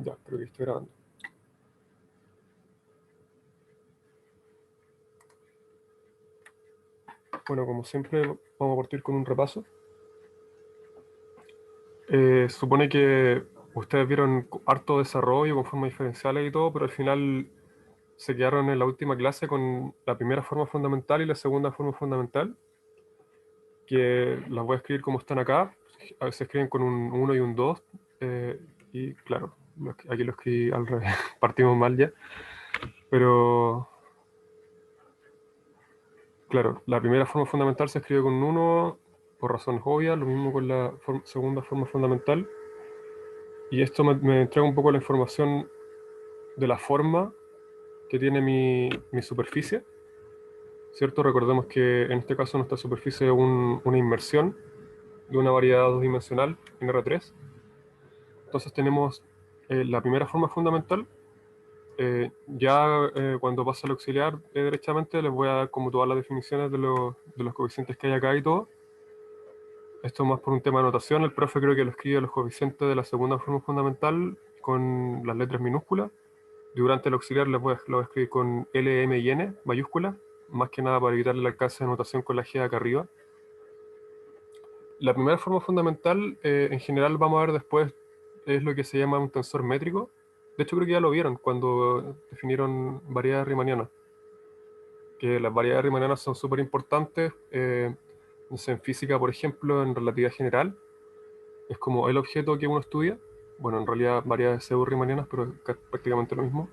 Ya, creo que estoy grabando. Bueno, como siempre, vamos a partir con un repaso. Supone que ustedes vieron harto desarrollo con formas diferenciales y todo, pero al final se quedaron en la última clase con la primera forma fundamental y la segunda forma fundamental, que las voy a escribir como están acá. A veces escriben con un 1 y un 2, y claro, aquí lo escribí al revés, partimos mal ya. Pero claro, la primera forma fundamental se escribe con un 1 por razones obvias, lo mismo con la segunda forma fundamental. Y esto me entrega un poco la información de la forma que tiene mi superficie, ¿cierto? Recordemos que en este caso nuestra superficie es una inmersión de una variedad dos-dimensional en R3. Entonces tenemos la primera forma fundamental. Cuando pase al auxiliar derechamente les voy a dar como todas las definiciones de los coeficientes que hay acá y todo. Esto más por un tema de notación. El profe creo que lo escribe los coeficientes de la segunda forma fundamental con las letras minúsculas. Durante el auxiliar lo voy a escribir con L, M y N mayúsculas, más que nada para evitar el alcance de notación con la G acá arriba. La primera forma fundamental, en general vamos a ver después, es lo que se llama un tensor métrico. De hecho creo que ya lo vieron cuando definieron variedades riemannianas, que las variedades riemannianas son súper importantes, no sé, en física, por ejemplo, en relatividad general, es como el objeto que uno estudia. Bueno, en realidad variedades pseudo-riemannianas, pero es prácticamente lo mismo.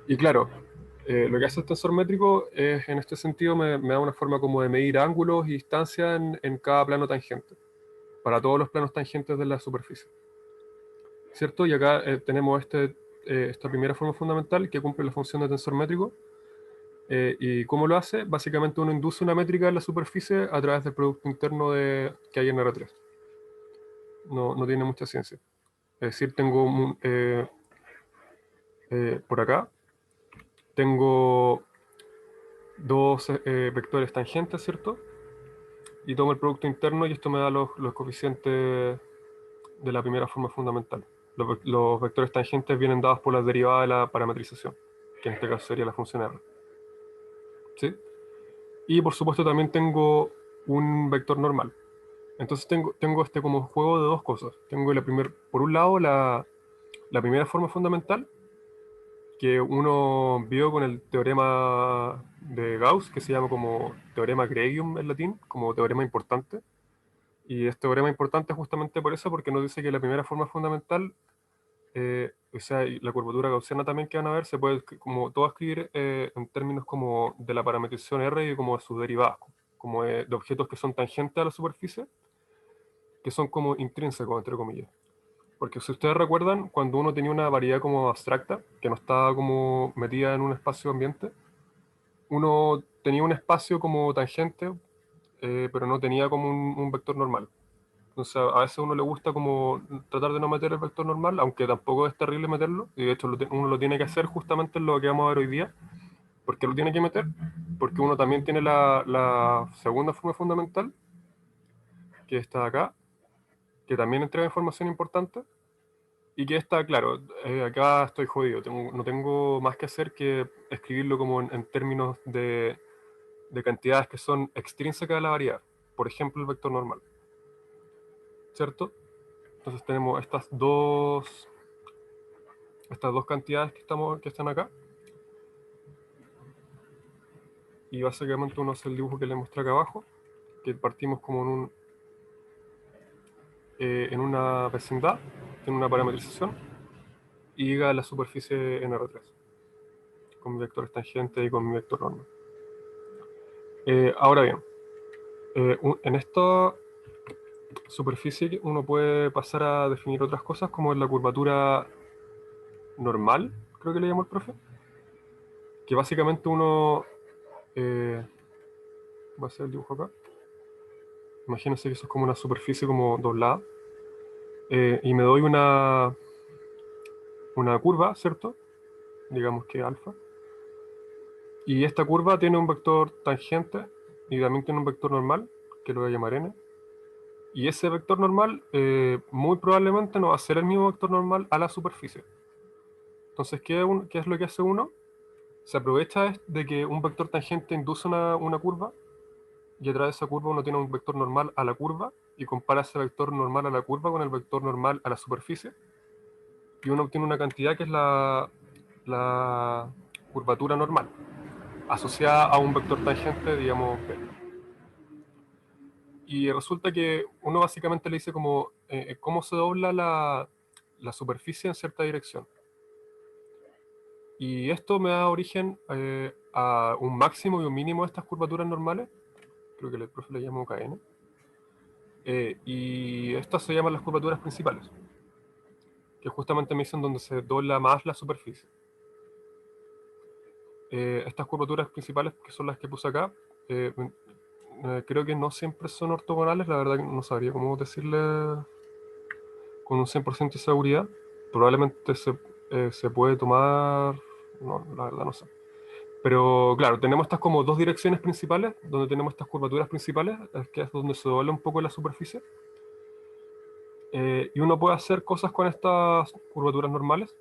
Y claro, lo que hace el tensor métrico es, en este sentido, me da una forma como de medir ángulos y distancias en cada plano tangente, para todos los planos tangentes de la superficie, ¿cierto? Y acá tenemos esta primera forma fundamental que cumple la función de tensor métrico. ¿Y cómo lo hace? Básicamente uno induce una métrica en la superficie a través del producto interno que hay en R3. No tiene mucha ciencia. Es decir, tengo por acá, tengo dos vectores tangentes, ¿cierto? Y tomo el producto interno y esto me da los coeficientes de la primera forma fundamental. Los vectores tangentes vienen dados por la derivada de la parametrización, que en este caso sería la función R. ¿Sí? Y por supuesto también tengo un vector normal. Entonces tengo este como juego de dos cosas. Tengo por un lado la primera forma fundamental, que uno vio con el teorema de Gauss, que se llama como teorema Gregium en latín, como teorema importante. Y este teorema importante justamente por eso, porque nos dice que la primera forma fundamental, o sea, y la curvatura gaussiana también que van a ver, se puede como todo escribir en términos como de la parametrización R y como de sus derivadas, como de objetos que son tangentes a la superficie, que son como intrínsecos, entre comillas. Porque si ustedes recuerdan, cuando uno tenía una variedad como abstracta, que no estaba como metida en un espacio ambiente, uno tenía un espacio como tangente, pero no tenía como un vector normal. Entonces a veces a uno le gusta como tratar de no meter el vector normal, aunque tampoco es terrible meterlo, y de hecho uno lo tiene que hacer justamente en lo que vamos a ver hoy día. ¿Por qué lo tiene que meter? Porque uno también tiene la segunda forma fundamental, que está acá, que también entrega información importante, y que está, claro, acá estoy jodido, no tengo más que hacer que escribirlo como en términos de cantidades que son extrínsecas a la variedad, por ejemplo el vector normal, ¿cierto? Entonces tenemos estas dos cantidades que están acá, y básicamente uno hace el dibujo que le mostré acá abajo, que partimos como en una vecindad, tiene una parametrización, y llega a la superficie en R3, con mi vector tangente y con mi vector normal. Ahora bien, en esta superficie uno puede pasar a definir otras cosas como la curvatura normal, creo que le llamó el profe, que básicamente uno va a hacer el dibujo acá. Imagínense que eso es como una superficie como doblada, y me doy una curva, ¿cierto? Digamos que alfa. Y esta curva tiene un vector tangente y también tiene un vector normal, que lo voy a llamar n. Y ese vector normal muy probablemente no va a ser el mismo vector normal a la superficie. Entonces, ¿qué es lo que hace uno? Se aprovecha de que un vector tangente induce una curva, y a través de esa curva uno tiene un vector normal a la curva, y compara ese vector normal a la curva con el vector normal a la superficie, y uno obtiene una cantidad que es la curvatura normal, asociada a un vector tangente, digamos, P. Y resulta que uno básicamente le dice como cómo se dobla la superficie en cierta dirección. Y esto me da origen a un máximo y un mínimo de estas curvaturas normales. Creo que el profe le llamó KN. Y estas se llaman las curvaturas principales, que justamente me dicen donde se dobla más la superficie. Estas curvaturas principales, que son las que puse acá, creo que no siempre son ortogonales. La verdad que no sabría cómo decirle con un 100% de seguridad. Probablemente se puede tomar... No, la verdad no sé. Pero claro, tenemos estas como dos direcciones principales, donde tenemos estas curvaturas principales, que es donde se dobla un poco la superficie. Y uno puede hacer cosas con estas curvaturas normales.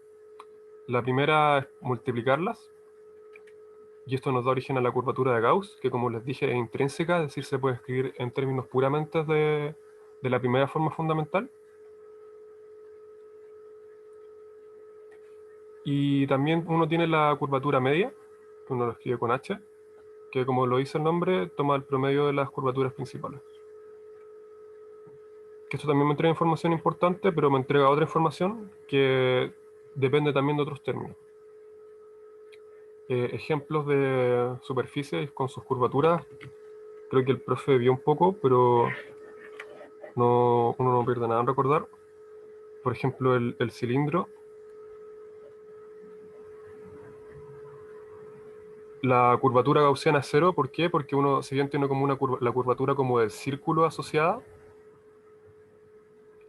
La primera es multiplicarlas, y esto nos da origen a la curvatura de Gauss, que como les dije es intrínseca, es decir, se puede escribir en términos puramente de la primera forma fundamental. Y también uno tiene la curvatura media, que uno lo escribe con H, que como lo dice el nombre, toma el promedio de las curvaturas principales. Que esto también me entrega información importante, pero me entrega otra información que depende también de otros términos. Ejemplos de superficies con sus curvaturas, creo que el profe vio un poco, pero uno no pierde nada en recordar. Por ejemplo, el cilindro. La curvatura gaussiana es cero, ¿por qué? Porque uno, si bien tiene como la curvatura como del círculo asociada,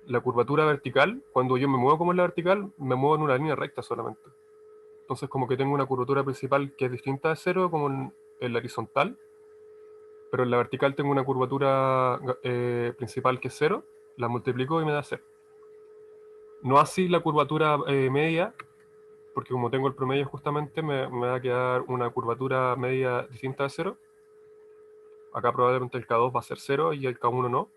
la curvatura vertical, cuando yo me muevo como en la vertical, me muevo en una línea recta solamente. Entonces como que tengo una curvatura principal que es distinta de cero, como en la horizontal, pero en la vertical tengo una curvatura principal que es cero, la multiplico y me da cero. No así la curvatura media, porque como tengo el promedio justamente me va a quedar una curvatura media distinta de cero. Acá probablemente el K2 va a ser cero y el K1 no.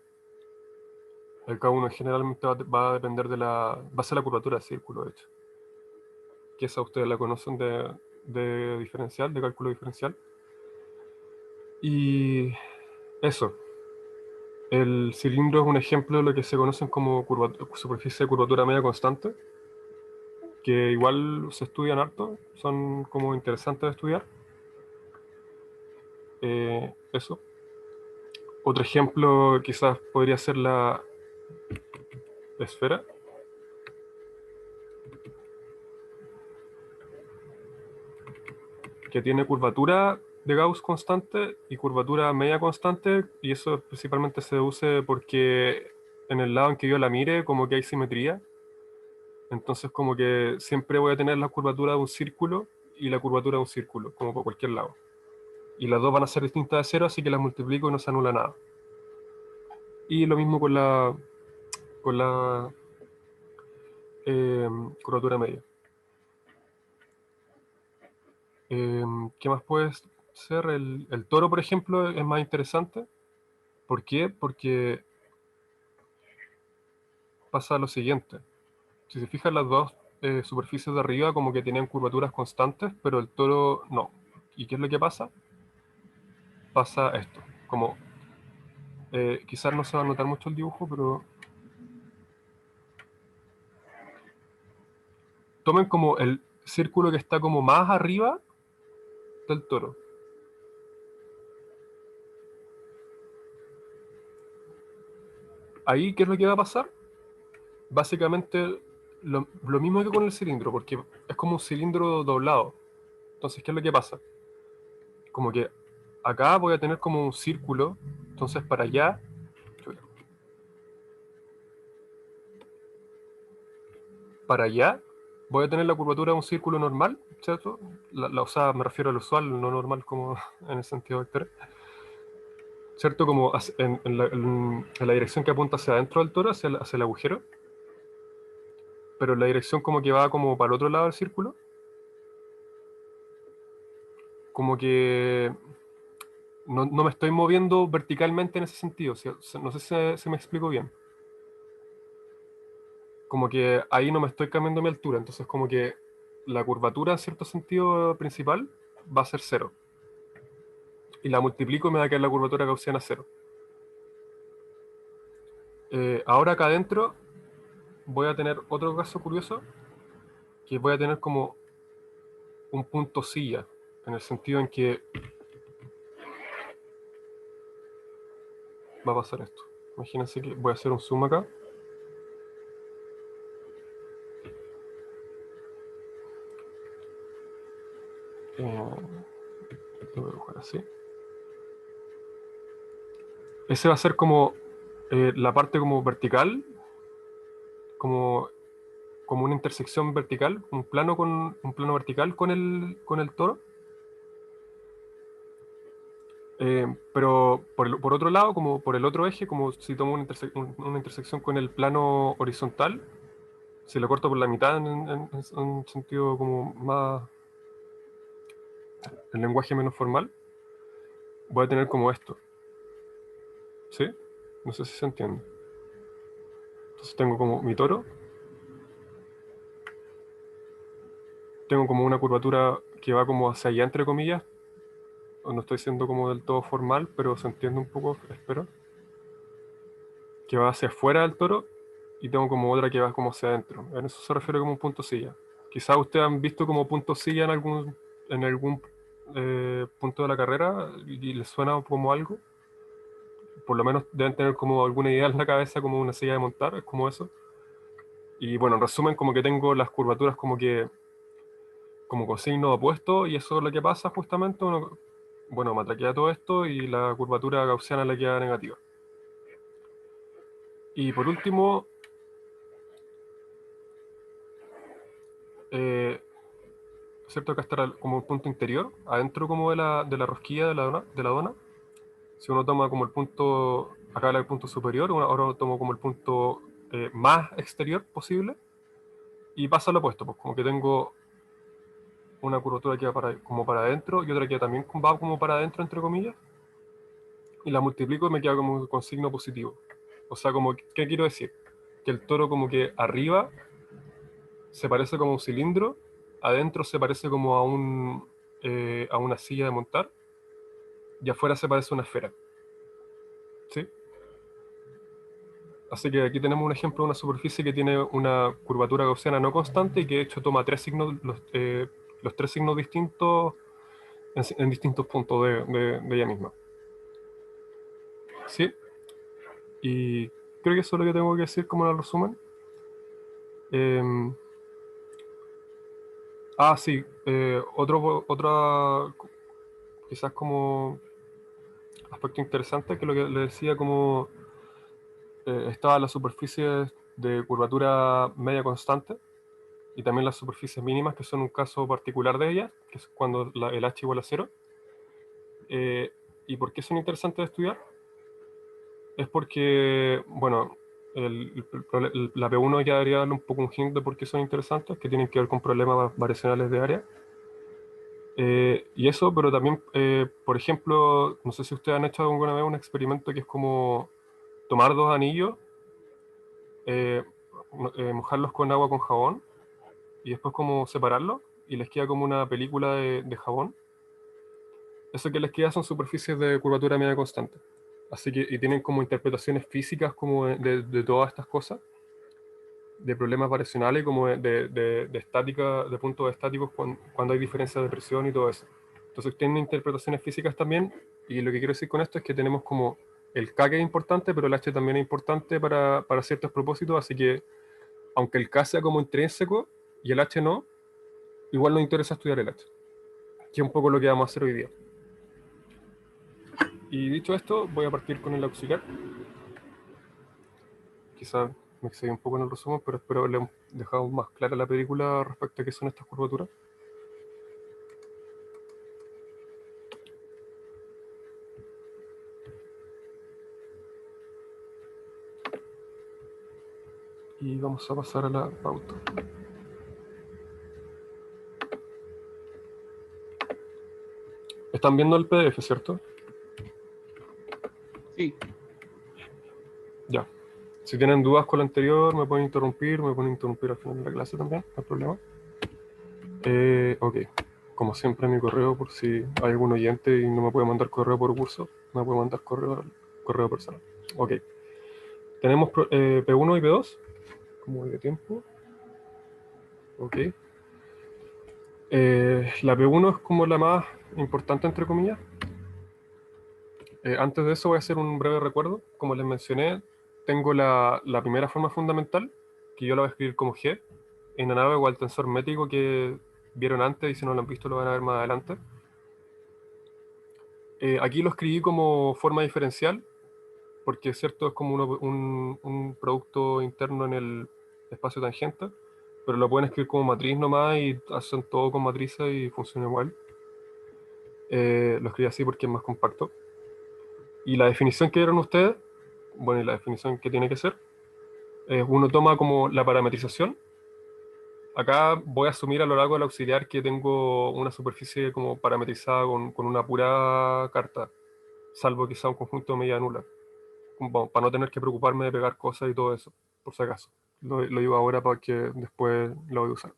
El K1 generalmente va a depender va a ser la curvatura de círculo, de hecho. Que esa ustedes la conocen de diferencial, de cálculo diferencial. Y eso. El cilindro es un ejemplo de lo que se conocen como superficie de curvatura media constante, que igual se estudian harto, son como interesantes de estudiar. Eso. Otro ejemplo quizás podría ser la esfera, que tiene curvatura de Gauss constante y curvatura media constante, y eso principalmente se deduce porque en el lado en que yo la mire como que hay simetría. Entonces como que siempre voy a tener la curvatura de un círculo y la curvatura de un círculo, como por cualquier lado. Y las dos van a ser distintas de cero, así que las multiplico y no se anula nada. Y lo mismo con la eh, curvatura media. ¿Qué más puede ser? El toro, por ejemplo, es más interesante. ¿Por qué? Porque pasa lo siguiente. Si se fijan, las dos superficies de arriba como que tenían curvaturas constantes, pero el toro no. ¿Y qué es lo que pasa? Pasa esto. Como quizás no se va a notar mucho el dibujo, pero tomen como el círculo que está como más arriba del toro. Ahí, ¿qué es lo que va a pasar? Básicamente lo mismo que con el cilindro, porque es como un cilindro doblado. Entonces, ¿qué es lo que pasa? Como que acá voy a tener como un círculo, entonces para allá voy a tener la curvatura de un círculo normal, ¿cierto? O sea, me refiero al usual, no normal como en el sentido vectorial. ¿cierto? Como en la dirección que apunta hacia adentro del toro, hacia el agujero, pero la dirección como que va como para el otro lado del círculo, como que no me estoy moviendo verticalmente en ese sentido, no sé si me explico bien. Como que ahí no me estoy cambiando mi altura, entonces como que la curvatura en cierto sentido principal va a ser cero. Y la multiplico y me va a quedar la curvatura gaussiana cero. Ahora acá adentro voy a tener otro caso curioso, que voy a tener como un punto silla, en el sentido en que va a pasar esto. Imagínense que voy a hacer un zoom acá. Lo voy a dibujar así. Ese va a ser como la parte como vertical, como, como una intersección vertical, un plano vertical con el toro. Pero por otro lado, como por el otro eje, como si tomo una intersección con el plano horizontal, si lo corto por la mitad en un sentido como más, el lenguaje menos formal, voy a tener como esto. ¿Sí? No sé si se entiende. Entonces tengo como mi toro, tengo como una curvatura que va como hacia allá, entre comillas. No estoy siendo como del todo formal, pero se entiende un poco, espero. Que va hacia afuera del toro y tengo como otra que va como hacia adentro. En eso se refiere como un punto silla. Quizás ustedes han visto como punto silla en algún punto de la carrera y les suena como algo. Por lo menos deben tener como alguna idea en la cabeza como una silla de montar, es como eso. Y bueno, en resumen, como que tengo las curvaturas como con signo opuesto y eso es lo que pasa justamente. Bueno, me traquea todo esto y la curvatura gaussiana le queda negativa. Y por último, eh, ¿cierto? Acá está como el punto interior, adentro como de la rosquilla de la dona. Si uno toma como el punto, acá era el punto superior, ahora tomo como el punto más exterior posible y pasa lo opuesto, pues como que tengo una curvatura que va como para adentro y otra que también va como para adentro, entre comillas, y la multiplico y me queda como con signo positivo. O sea, como, ¿qué quiero decir? Que el toro como que arriba se parece como un cilindro, adentro se parece como a una silla de montar y afuera se parece a una esfera. ¿Sí? Así que aquí tenemos un ejemplo de una superficie que tiene una curvatura gaussiana no constante y que de hecho toma los tres signos distintos en distintos puntos de ella misma. ¿Sí? Y creo que eso es lo que tengo que decir como en el resumen. Eh, sí, otra quizás como aspecto interesante que lo que le decía como estaba la superficie de curvatura media constante y también las superficies mínimas, que son un caso particular de ellas, que es cuando el h igual a cero. ¿Y por qué son interesantes de estudiar? Es porque, bueno, la P1 ya debería darle un poco un hint de por qué son interesantes, que tienen que ver con problemas variacionales de área. Y eso, pero también, por ejemplo, no sé si ustedes han hecho alguna vez un experimento que es como tomar dos anillos, eh, mojarlos con agua con jabón y después como separarlos y les queda como una película de jabón. Eso que les queda son superficies de curvatura media constante. Así que, y tienen como interpretaciones físicas como de todas estas cosas, de problemas variacionales, como de estática, de puntos estáticos cuando hay diferencias de presión y todo eso. Entonces tienen interpretaciones físicas también, y lo que quiero decir con esto es que tenemos como el K que es importante, pero el H también es importante para ciertos propósitos, así que aunque el K sea como intrínseco y el H no, igual nos interesa estudiar el H, que es un poco lo que vamos a hacer hoy día. Y dicho esto, voy a partir con el auxiliar. Quizás me excedí un poco en el resumen, pero espero haberle dejado más clara la película respecto a qué son estas curvaturas. vamos a pasar a la pauta. Están viendo el PDF, ¿cierto? Sí. Ya. Si tienen dudas con lo anterior, me pueden interrumpir al final de la clase también, no hay problema. Ok. Como siempre, mi correo, por si hay algún oyente y no me puede mandar correo por curso, me puede mandar correo personal. Ok. Tenemos P1 y P2, como de tiempo. Ok. La P1 es como la más importante, entre comillas. Antes de eso voy a hacer un breve recuerdo. Como les mencioné, tengo la primera forma fundamental, que yo la voy a escribir como G, en análogo al tensor métrico que vieron antes y si no lo han visto lo van a ver más adelante. Aquí lo escribí como forma diferencial, porque es cierto, es como un producto interno en el espacio tangente, pero lo pueden escribir como matriz nomás y hacen todo con matrices y funciona igual. Lo escribí así porque es más compacto. Y la definición que dieron ustedes, bueno, y la definición que tiene que ser, uno toma como la parametrización. Acá voy a asumir a lo largo del auxiliar que tengo una superficie como parametrizada con una pura carta, salvo quizá un conjunto de medida nula, bueno, para no tener que preocuparme de pegar cosas y todo eso, por si acaso. Lo digo ahora para que después lo voy a usar.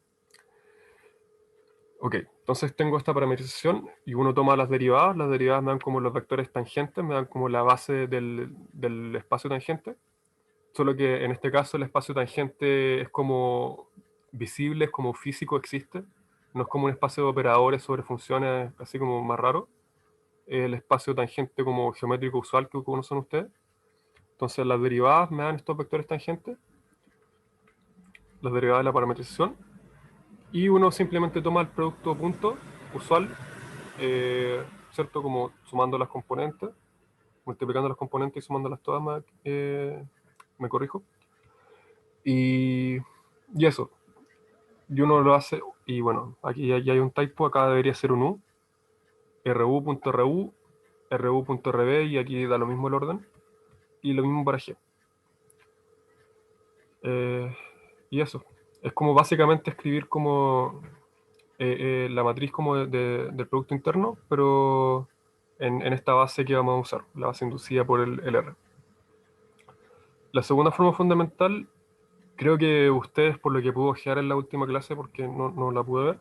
Ok, entonces tengo esta parametrización y uno toma las derivadas me dan como los vectores tangentes, me dan como la base del espacio tangente. Solo que en este caso el espacio tangente es como visible, es como físico, existe. No es como un espacio de operadores sobre funciones, así como más raro. El espacio tangente como geométrico usual que conocen ustedes. Entonces las derivadas me dan estos vectores tangentes, las derivadas de la parametrización. Y uno simplemente toma el producto punto usual, ¿cierto? Como sumando las componentes, multiplicando las componentes y sumándolas todas, me corrijo. Y eso. Y uno lo hace, y bueno, aquí ya hay un typo, acá debería ser un U, ru.ru, ru.rb, y aquí da lo mismo el orden, y lo mismo para G. Y eso, es como básicamente escribir como la matriz como del producto interno, pero en esta base que vamos a usar, la base inducida por el R. La segunda forma fundamental, creo que ustedes, por lo que pude ojear en la última clase, porque no la pude ver,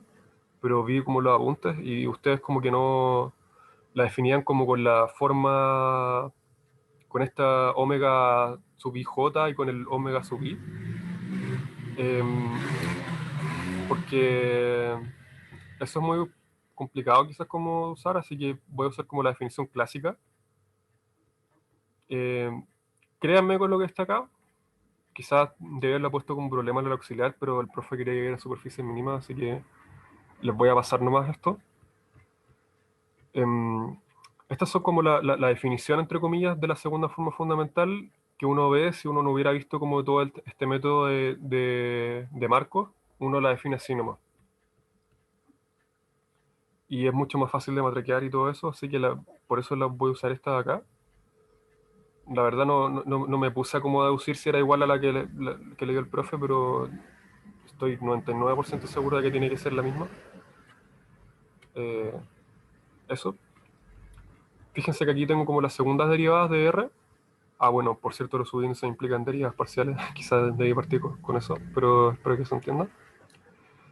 pero vi como los apuntes y ustedes como que no la definían como con la forma, con esta omega sub i j y con el omega sub i, em, porque eso es muy complicado quizás como usar, así que voy a usar como la definición clásica. Créanme con lo que está acá, quizás debe haberlo puesto como problema en el auxiliar, pero el profe quería que era superficie mínima, así que les voy a pasar nomás esto. Estas son como la definición, entre comillas, de la segunda forma fundamental que uno ve si uno no hubiera visto como todo este método de Markov, uno la define así nomás. Y es mucho más fácil de matraquear y todo eso, así que por eso voy a usar esta de acá. La verdad no me puse a como deducir si era igual a la que le dio el profe, pero estoy 99% seguro de que tiene que ser la misma. Eso. Fíjense que aquí tengo como las segundas derivadas de R. Ah, bueno, por cierto, los subíndices implican derivas parciales. Quizás debí partir con eso, pero espero que se entienda.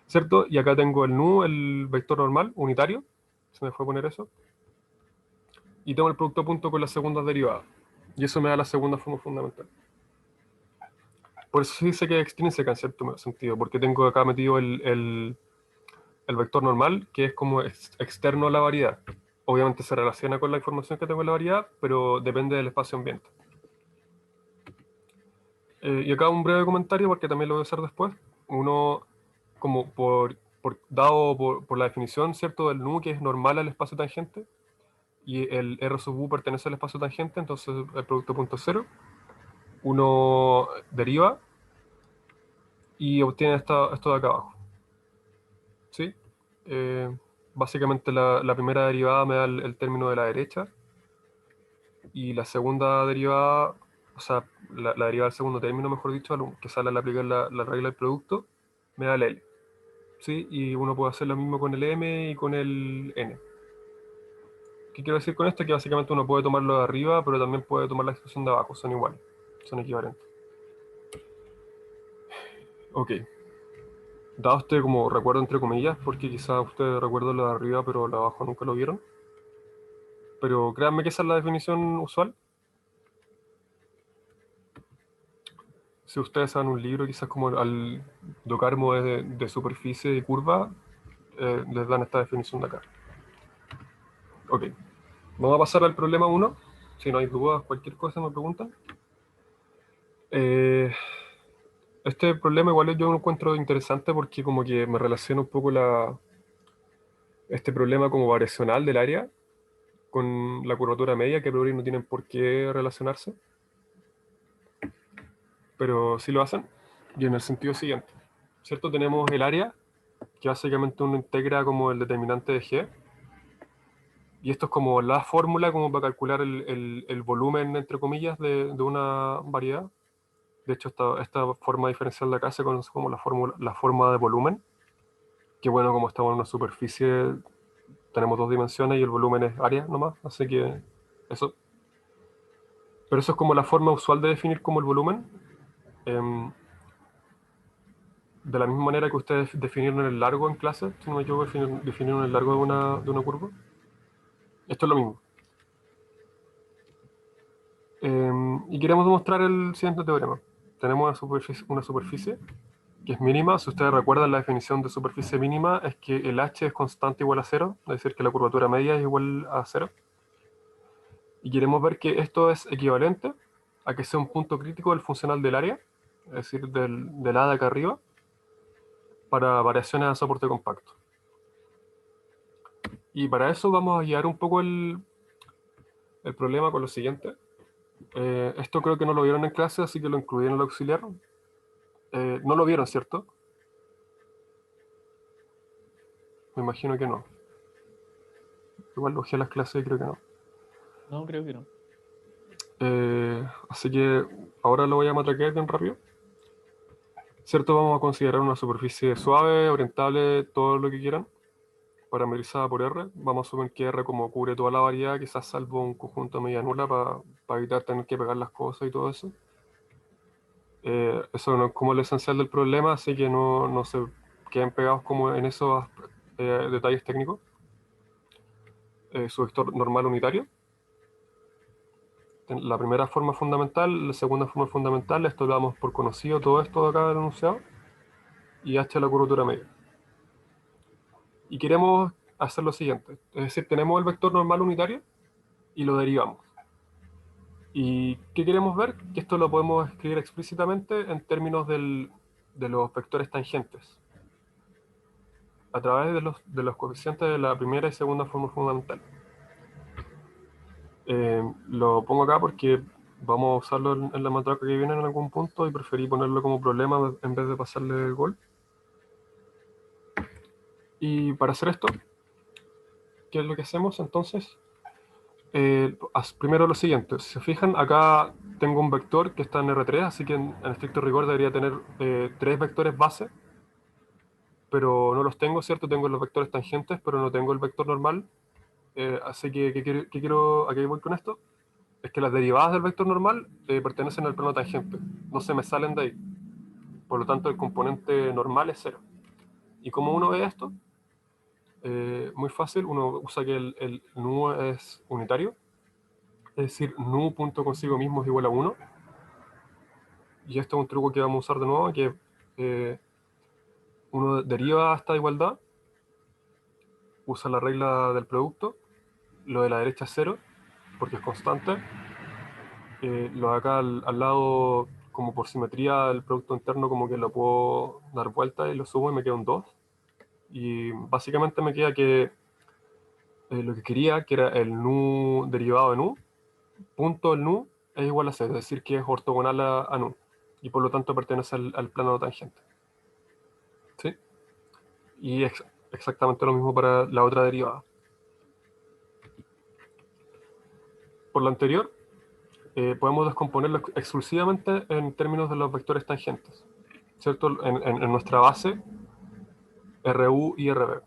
¿Cierto? Y acá tengo el nu, el vector normal, unitario. Se me fue a poner eso. Y tengo el producto punto con las segundas derivadas. Y eso me da la segunda forma fundamental. Por eso se dice que es extrínseca en cierto sentido, porque tengo acá metido el vector normal, que es como externo a la variedad. Obviamente se relaciona con la información que tengo en la variedad, pero depende del espacio ambiente. Y acá un breve comentario, porque también lo voy a hacer después. Uno, como dado por la definición, ¿cierto?, del nu, que es normal al espacio tangente, y el R sub u pertenece al espacio tangente, entonces el producto punto cero, uno deriva y obtiene esto de acá abajo. ¿Sí? Eh, Básicamente la primera derivada me da el término de la derecha, y la segunda derivada, o o sea, la derivada del segundo término, mejor dicho, que sale al aplicar la regla del producto, me da el L. ¿Sí? Y uno puede hacer lo mismo con el M y con el N. ¿Qué quiero decir con esto? Que básicamente uno puede tomarlo de arriba, pero también puede tomar la expresión de abajo, son iguales, son equivalentes. Ok. Dado este como recuerdo entre comillas, porque quizás ustedes recuerdan lo de arriba, pero lo de abajo nunca lo vieron. Pero créanme que esa es la definición usual. Si ustedes saben un libro, quizás como al docarmo de superficie y curva, les dan esta definición de acá. Ok. Vamos a pasar al problema 1. Si no hay dudas, cualquier cosa me preguntan. Este problema igual yo lo encuentro interesante porque como que me relaciona un poco este problema como variacional del área con la curvatura media, que a priori no tienen por qué relacionarse, pero sí lo hacen. Y en el sentido siguiente, ¿cierto? Tenemos el área, que básicamente uno integra como el determinante de G, y esto es como la fórmula como para calcular el volumen, entre comillas, de una variedad. De hecho, esta forma diferencial de acá se conoce como la forma de volumen, que bueno, como estamos en una superficie, tenemos dos dimensiones y el volumen es área nomás, así que eso. Pero eso es como la forma usual de definir como el volumen. Em, de la misma manera que ustedes definieron el largo en clase, si no me equivoco, definieron el largo de una curva. Esto es lo mismo. Y queremos demostrar el siguiente teorema. Tenemos una superficie que es mínima. Si ustedes recuerdan, la definición de superficie mínima es que el h es constante igual a cero, es decir, que la curvatura media es igual a cero. Y queremos ver que esto es equivalente a que sea un punto crítico del funcional del área, es decir, del A de acá arriba, para variaciones a soporte compacto. Y para eso vamos a guiar un poco el problema con lo siguiente. Esto creo que no lo vieron en clase, así que lo incluí en el auxiliar. No lo vieron, ¿cierto? Me imagino que no. Igual lo a las clases y creo que no. No, creo que no. Así que ahora lo voy a matraquear bien rápido. ¿Cierto? Vamos a considerar una superficie suave, orientable, todo lo que quieran, parametrizada por R. Vamos a asumir que R como cubre toda la variedad, quizás salvo un conjunto de media nula para evitar tener que pegar las cosas y todo eso. Eso no es como lo esencial del problema, así que no se queden pegados como en esos detalles técnicos. Su vector normal unitario. La primera forma fundamental, la segunda forma fundamental, esto lo damos por conocido, todo esto de acá del enunciado, y h la curvatura media. Y queremos hacer lo siguiente, es decir, tenemos el vector normal unitario y lo derivamos. ¿Y qué queremos ver? Que esto lo podemos escribir explícitamente en términos de los vectores tangentes, a través de los coeficientes de la primera y segunda forma fundamental. Lo pongo acá porque vamos a usarlo en la matraca que viene en algún punto y preferí ponerlo como problema en vez de pasarle el gol. Y para hacer esto, ¿qué es lo que hacemos entonces? Primero lo siguiente, si se fijan, acá tengo un vector que está en R3, así que en estricto rigor debería tener tres vectores base, pero no los tengo, ¿cierto? Tengo los vectores tangentes, pero no tengo el vector normal. Así que, ¿a qué voy con esto? Es que las derivadas del vector normal pertenecen al plano tangente, no se me salen de ahí. Por lo tanto, el componente normal es cero. ¿Y cómo uno ve esto? Muy fácil, uno usa que el nu es unitario, es decir, nu punto consigo mismo es igual a 1. Y esto es un truco que vamos a usar de nuevo, que uno deriva esta igualdad, usa la regla del producto, lo de la derecha es cero, porque es constante, lo de acá al lado, como por simetría del producto interno, como que lo puedo dar vuelta y lo sumo y me queda un 2. Y básicamente me queda que lo que quería, que era el nu derivado de nu, punto el nu es igual a cero, es decir, que es ortogonal a nu, y por lo tanto pertenece al plano tangente. ¿Sí? Y exactamente lo mismo para la otra derivada. Por lo anterior, podemos descomponerlo exclusivamente en términos de los vectores tangentes, ¿cierto? En nuestra base, RU y RB,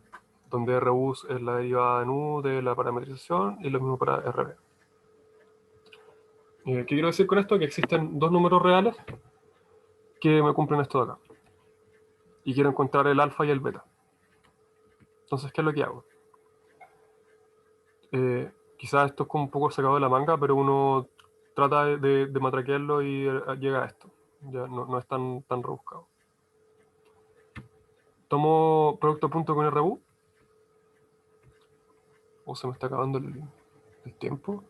donde RU es la derivada en U de la parametrización y lo mismo para RB. ¿Qué quiero decir con esto? Que existen dos números reales que me cumplen esto de acá. Y quiero encontrar el alfa y el beta. Entonces, ¿qué es lo que hago? Quizás esto es como un poco sacado de la manga, pero uno trata de matraquearlo y llega a esto. Ya no es tan rebuscado. Tomo producto punto con RU. Se me está acabando el tiempo.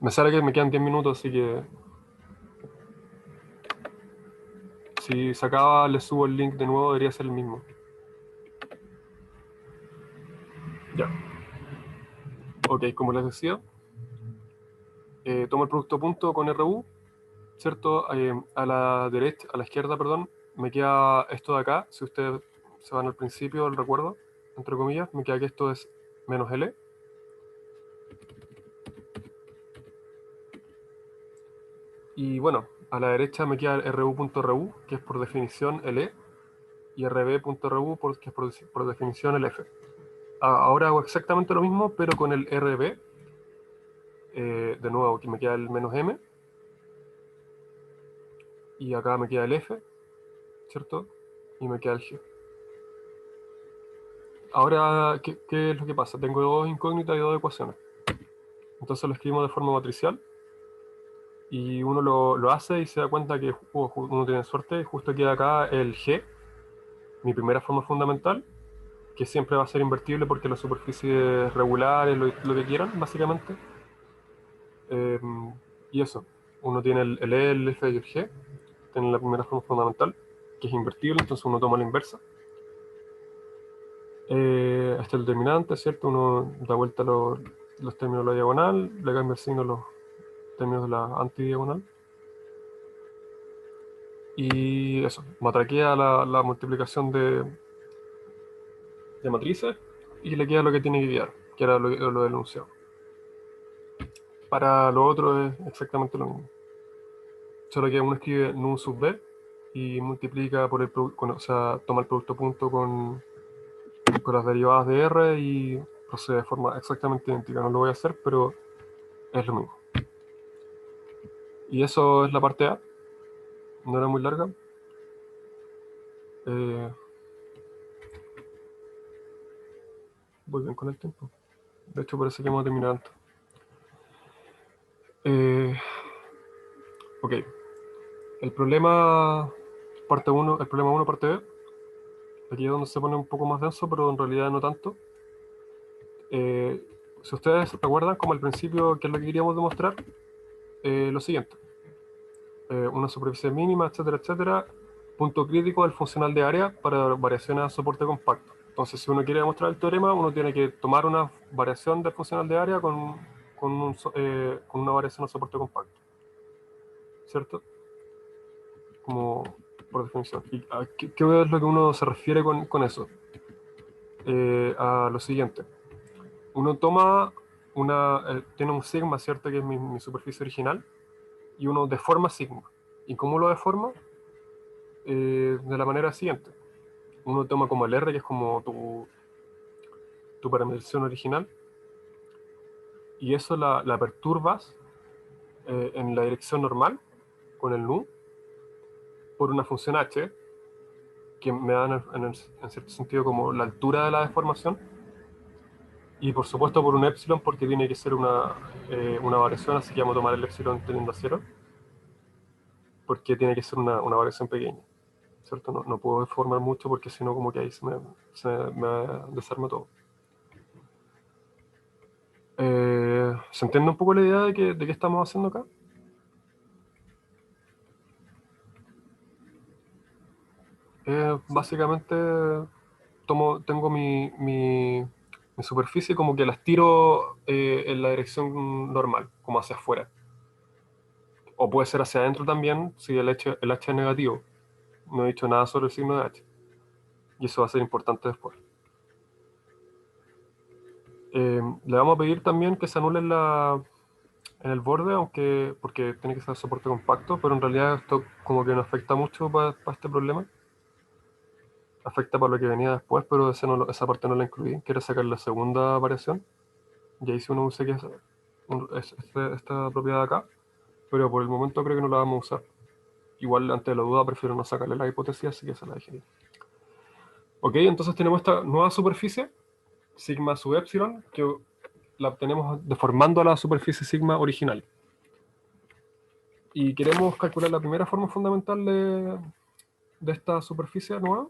Me sale que me quedan 10 minutos, así que si se acaba, le subo el link de nuevo, debería ser el mismo. Ya. Ok, como les decía, tomo el producto punto con RU, ¿cierto? A la derecha, a la izquierda, perdón, me queda esto de acá. Si ustedes se van al principio del recuerdo, entre comillas, me queda que esto es menos L. Y bueno, a la derecha me queda el RU.RU, que es por definición el E, y RB.RU, que es por definición el F. Ahora hago exactamente lo mismo, pero con el RB. De nuevo, aquí me queda el menos M, y acá me queda el F, ¿cierto? Y me queda el G. Ahora, ¿qué es lo que pasa? Tengo dos incógnitas y dos ecuaciones. Entonces lo escribimos de forma matricial, y uno lo hace y se da cuenta que uno tiene suerte, y justo queda acá el G, mi primera forma fundamental, que siempre va a ser invertible porque la superficie es regular, es lo que quieran, básicamente. Eh, y eso, uno tiene el E, el F y el G, tiene la primera forma fundamental, que es invertible, entonces uno toma la inversa. Hasta el determinante, ¿cierto? Uno da vuelta los términos de la diagonal, le cambia el signo a los términos de la antidiagonal. Y eso, matraquea la multiplicación de matrices y le queda lo que tiene que quedar, que era lo del enunciado. Para lo otro es exactamente lo mismo. Solo que uno escribe nu sub b y multiplica por el o sea, toma el producto punto con las derivadas de r y procede de forma exactamente idéntica. No lo voy a hacer, pero es lo mismo. Y eso es la parte A. No era muy larga. Voy bien con el tiempo. De hecho, parece que vamos a terminar antes. Ok. El problema parte 1, el problema 1 parte B. Aquí es donde se pone un poco más denso, pero en realidad no tanto. Si ustedes recuerdan, como al principio, ¿qué es lo que queríamos demostrar? Lo siguiente. Una superficie mínima, etcétera, etcétera. Punto crítico del funcional de área para variaciones a soporte compacto. Entonces, si uno quiere demostrar el teorema, uno tiene que tomar una variación del funcional de área con una variación a soporte compacto. ¿Cierto? Como por definición. ¿Y qué es lo que uno se refiere con eso? A lo siguiente. Uno toma tiene un sigma, ¿cierto? Que es mi superficie original, y uno deforma sigma. ¿Y cómo lo deforma? De la manera siguiente. Uno toma como el R, que es como tu parametrización original, y eso la perturbas en la dirección normal, con el nu, por una función h, que me da en cierto sentido como la altura de la deformación, y por supuesto por un epsilon, porque tiene que ser una variación, así que vamos a tomar el epsilon teniendo a cero, porque tiene que ser una variación pequeña, ¿cierto? No puedo deformar mucho porque si no como que ahí se me desarma todo. ¿Se entiende un poco la idea de qué estamos haciendo acá? Básicamente tengo mi superficie como que las tiro en la dirección normal, como hacia afuera. O puede ser hacia adentro también, si el H es negativo. No he dicho nada sobre el signo de H. Y eso va a ser importante después. Le vamos a pedir también que se anule en el borde, aunque porque tiene que ser soporte compacto, pero en realidad esto como que no afecta mucho para este problema. Afecta para lo que venía después, pero esa parte no la incluí. Quiero sacar la segunda variación. Y ahí sí uno usa que esta propiedad de acá, pero por el momento creo que no la vamos a usar. Igual ante la duda prefiero no sacarle la hipótesis, así que se la dejé ahí. Ok, entonces tenemos esta nueva superficie, sigma sub epsilon, que la obtenemos deformando a la superficie sigma original. Y queremos calcular la primera forma fundamental de esta superficie nueva,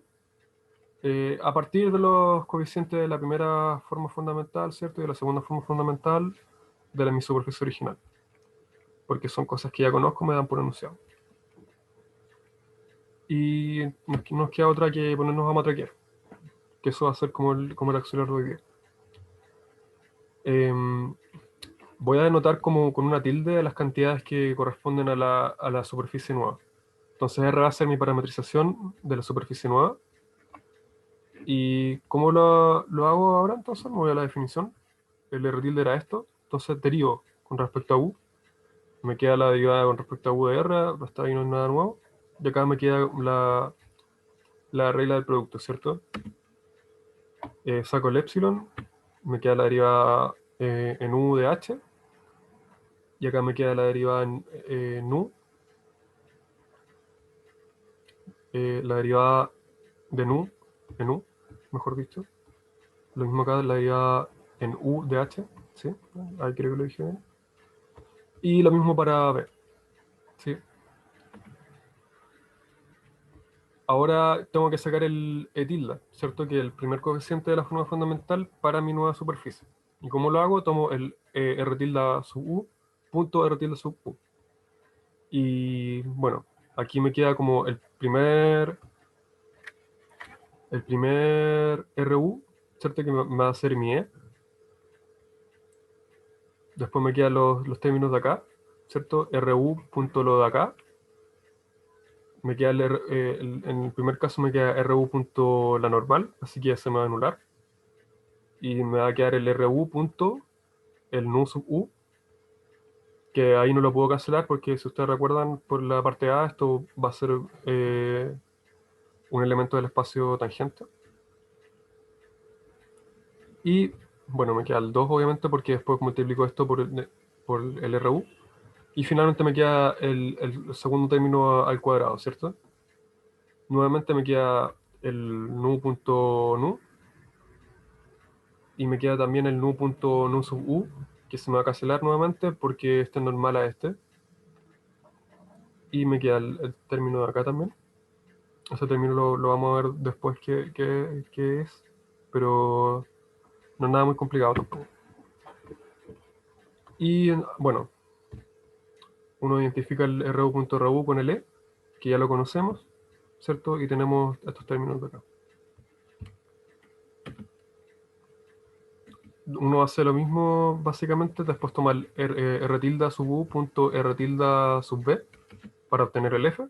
a partir de los coeficientes de la primera forma fundamental, ¿cierto? Y de la segunda forma fundamental de mi superficie original. Porque son cosas que ya conozco, me dan por enunciado. Y nos queda otra que ponernos a matraquear, que eso va a ser como el auxiliar de hoy día. Voy a denotar como con una tilde las cantidades que corresponden a la superficie nueva. Entonces R va a ser mi parametrización de la superficie nueva. ¿Y cómo lo hago ahora? Entonces me voy a la definición. El R tilde era esto. Entonces derivo con respecto a U. Me queda la derivada con respecto a U de R. Hasta ahí no es nada nuevo. Y acá me queda la regla del producto, ¿cierto? Saco el epsilon. Me queda la derivada en U de H. Y acá me queda la derivada en U. La derivada de nu, en U, mejor dicho. Lo mismo acá, la derivada en U de H, ¿sí? Ahí creo que lo dije bien. Y lo mismo para B, ¿sí? Ahora tengo que sacar el E tilde, ¿cierto? Que es el primer coeficiente de la forma fundamental para mi nueva superficie. ¿Y cómo lo hago? Tomo el R tilde sub U, punto R tilde sub U. Y bueno, aquí me queda como el primer RU, ¿cierto? Que me va a ser mi E. Después me quedan los términos de acá, ¿cierto? RU punto lo de acá. Me queda en el primer caso me queda RU punto la normal, así que ya se me va a anular. Y me va a quedar el RU punto el nu sub U, que ahí no lo puedo cancelar porque si ustedes recuerdan por la parte A, esto va a ser un elemento del espacio tangente. Y bueno, me queda el 2 obviamente porque después multiplico esto por el RU. Y finalmente me queda el segundo término al cuadrado, ¿cierto? Nuevamente me queda el nu.nu y me queda también el nu.nu sub u, que se me va a cancelar nuevamente porque este es normal a este. Y me queda el término de acá también. Ese término lo vamos a ver después qué es, pero no es nada muy complicado tampoco. Y bueno, uno identifica el ru.ru con el e, que ya lo conocemos, ¿cierto? Y tenemos estos términos de acá. Uno hace lo mismo básicamente, después toma el r tilde sub u punto r tilde sub b para obtener el f,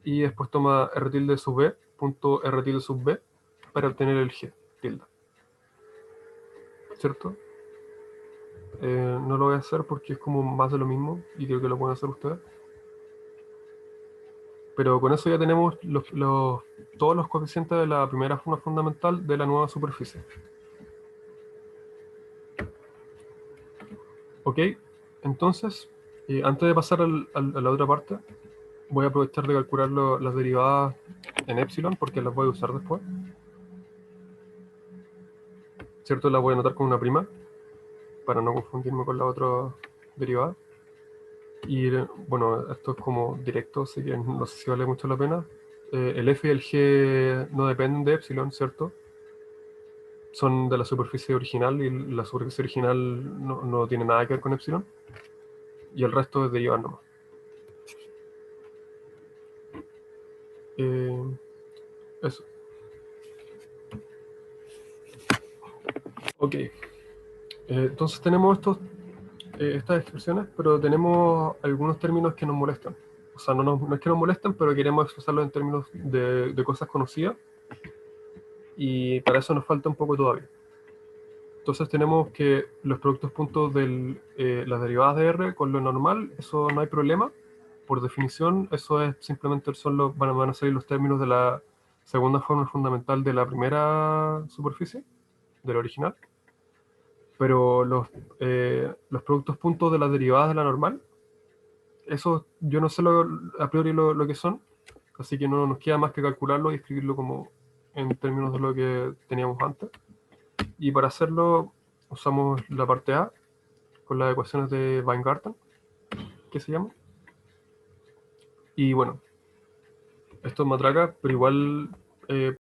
y después toma r tilde sub b punto r tilde sub b para obtener el g tilde, ¿cierto? No lo voy a hacer porque es como más de lo mismo y creo que lo pueden hacer ustedes. Pero con eso ya tenemos todos los coeficientes de la primera forma fundamental de la nueva superficie. Ok, entonces, antes de pasar a la otra parte, voy a aprovechar de calcular las derivadas en epsilon porque las voy a usar después. ¿Cierto? Las voy a anotar con una prima para no confundirme con la otra derivada. Y bueno, esto es como directo, así que no sé si vale mucho la pena. El f y el g no dependen de epsilon, ¿cierto? Son de la superficie original y la superficie original no tiene nada que ver con epsilon. Y el resto es derivada nomás. Eso. Ok. Entonces tenemos estas expresiones, pero tenemos algunos términos que nos molestan. O sea, no es que nos molesten, pero queremos expresarlos en términos de cosas conocidas. Y para eso nos falta un poco todavía. Entonces tenemos que los productos puntos de las derivadas de R con lo normal, eso no hay problema. Por definición, eso es simplemente van a salir los términos de la segunda fórmula fundamental de la primera superficie, del original. Pero los productos puntos de las derivadas de la normal, eso yo no sé a priori lo que son, así que no nos queda más que calcularlo y escribirlo como en términos de lo que teníamos antes. Y para hacerlo usamos la parte A con las ecuaciones de Weingarten, que se llama. Y bueno, esto es matraca, pero igual